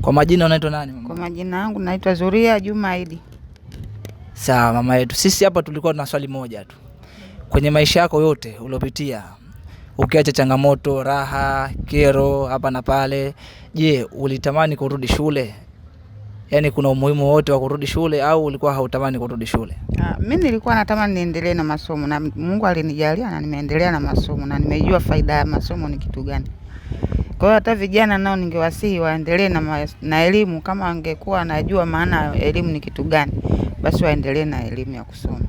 Kwa majina unaitwa nani mama? Kwa majina yangu naitwa Zuria Juma Idi. Sawa mama yetu, sisi hapa tulikuwa tuna swali moja tu. Kwenye maisha yako yote uliopitia, ukiacha changamoto, raha, kero hapa na pale, je, ulitamani kurudi shule? Yaani kuna umuhimu wote wa kurudi shule au ulikuwa hautamani kurudi shule? Mimi nilikuwa natamani niendelee na masomo na Mungu alinijalia na nimeendelea na masomo na nimejua faida ya masomo ni kitu gani. Kwa hiyo hata vijana nao ningewasihi waendelee na elimu. Kama angekuwa anajua maana elimu ni kitu gani, basi waendelee na elimu ya kusoma.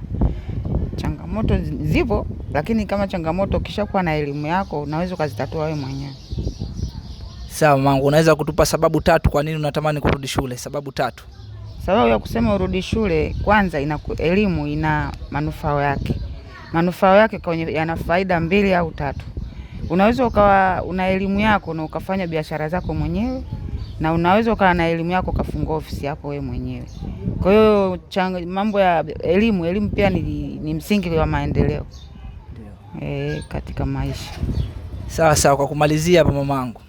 Changamoto zipo, lakini kama changamoto ukishakuwa na elimu yako unaweza ukazitatua wewe mwenyewe. Sawa mangu, unaweza kutupa sababu 3 kwa nini unatamani kurudi shule? Sababu 3. Sababu ya kusema urudi shule, kwanza elimu ina manufaa yake. Manufaa yake yana faida 2 au 3. Unaweza ukawa una elimu yako na ukafanya biashara zako mwenyewe, na unaweza ukawa na elimu yako ukafungua ofisi yako wewe mwenyewe. Kwa hiyo mambo ya elimu pia ni msingi wa maendeleo katika maisha. Sawa sawa, kwa kumalizia hapa mamangu,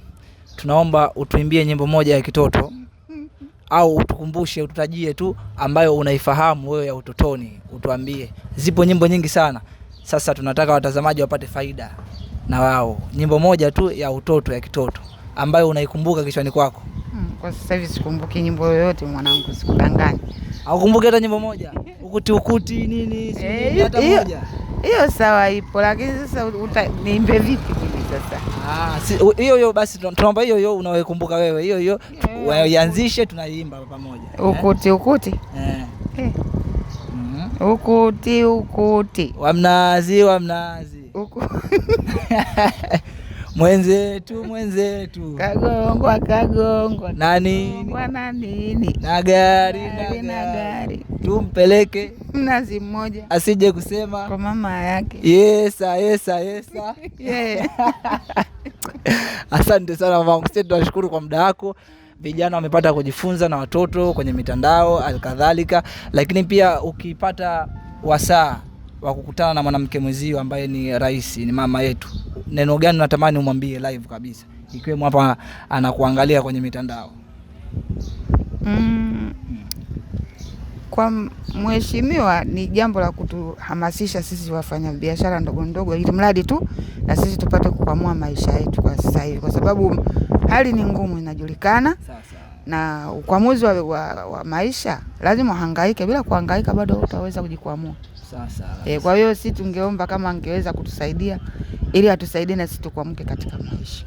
tunaomba utuimbie nyimbo moja ya kitoto au utukumbushe, ututajie tu ambayo unaifahamu wewe ya utotoni, utuambie. Zipo nyimbo nyingi sana. Sasa tunataka watazamaji wapate faida na wao. Nyimbo moja tu ya utoto ya kitoto ambayo unaikumbuka kichwani kwako. Kwa sasa hivi sikumbuki nyimbo yoyote mwanangu, sikudanganya. Haukumbuki hata nyimbo moja? Ukuti nini? Hata moja. Hiyo sawa ipo, lakini sasa niimbe vipi mimi sasa? Hiyo basi tunaomba hiyo unaoikumbuka wewe. Hiyo ianzishe tunaiimba pamoja. Ukuti. Ukuti. Wa mnazi. Mwenzetu. Kagongwa. Nani? Na gari. Tumpeleke mnazi mmoja. Asije kusema kwa mama yake. Yesa. Yeah. Asante sana mama, sisi tunashukuru kwa muda wako. Vijana wamepata kujifunza na watoto kwenye mitandao alikadhalika, lakini pia ukipata wasaa wa kukutana na mwanamke mwenzio ambaye ni rais, ni mama yetu, neno gani unatamani umwambie live kabisa, ikiwemo hapa anakuangalia kwenye mitandao? Kwa mheshimiwa, ni jambo la kutuhamasisha sisi wafanya biashara ndogo ndogo, ili mradi tu na sisi tupate kuamua maisha yetu kwa sasa hivi, kwa sababu hali ni ngumu inajulikana. Na ukwamuzi wa maisha lazima uhangaike, bila kuhangaika bado hutaweza kujikwamua. Kwa hiyo sisi tungeomba kama angeweza kutusaidia ili atusaidie na sisi tukwamke katika maisha.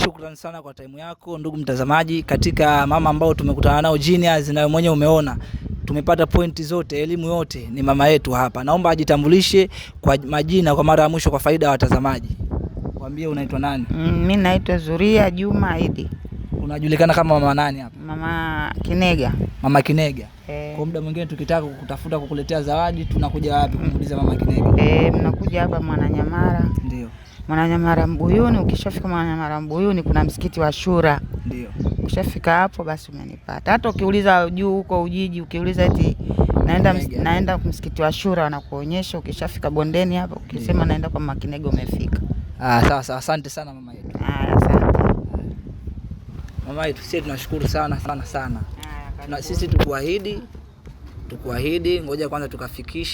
Shukrani sana kwa time yako ndugu mtazamaji, katika mama ambao tumekutana nao genius, na mwenyewe umeona tumepata pointi zote, elimu yote ni mama yetu hapa. Naomba ajitambulishe kwa majina kwa mara ya mwisho kwa faida ya watazamaji. Waambie unaitwa nani? Mimi naitwa Zuria Juma Idi. Unajulikana kama mama nani hapa? Mama Kinega. Mama Kinega. Kwa muda mwingine tukitaka kukutafuta kukuletea zawadi tunakuja wapi kumuuliza mama Kinega? Mnakuja hapa Mwananyamala. Ndio. Mwananyamala Mbuyuni. Ukishafika Mwananyamala Mbuyuni kuna msikiti wa Shura. Ndio. Ukishafika hapo basi umenipata. Hata ukiuliza juu huko Ujiji, ukiuliza eti naenda msikiti wa Shura wanakuonyesha. Ukishafika bondeni hapo ukisema naenda kwa Mama Kinega umefika. Sawa, asante sana mama yetu. Asante. Mama yetu, sisi tunashukuru sana. Na sisi tukuahidi, ngoja kwanza tukafikisha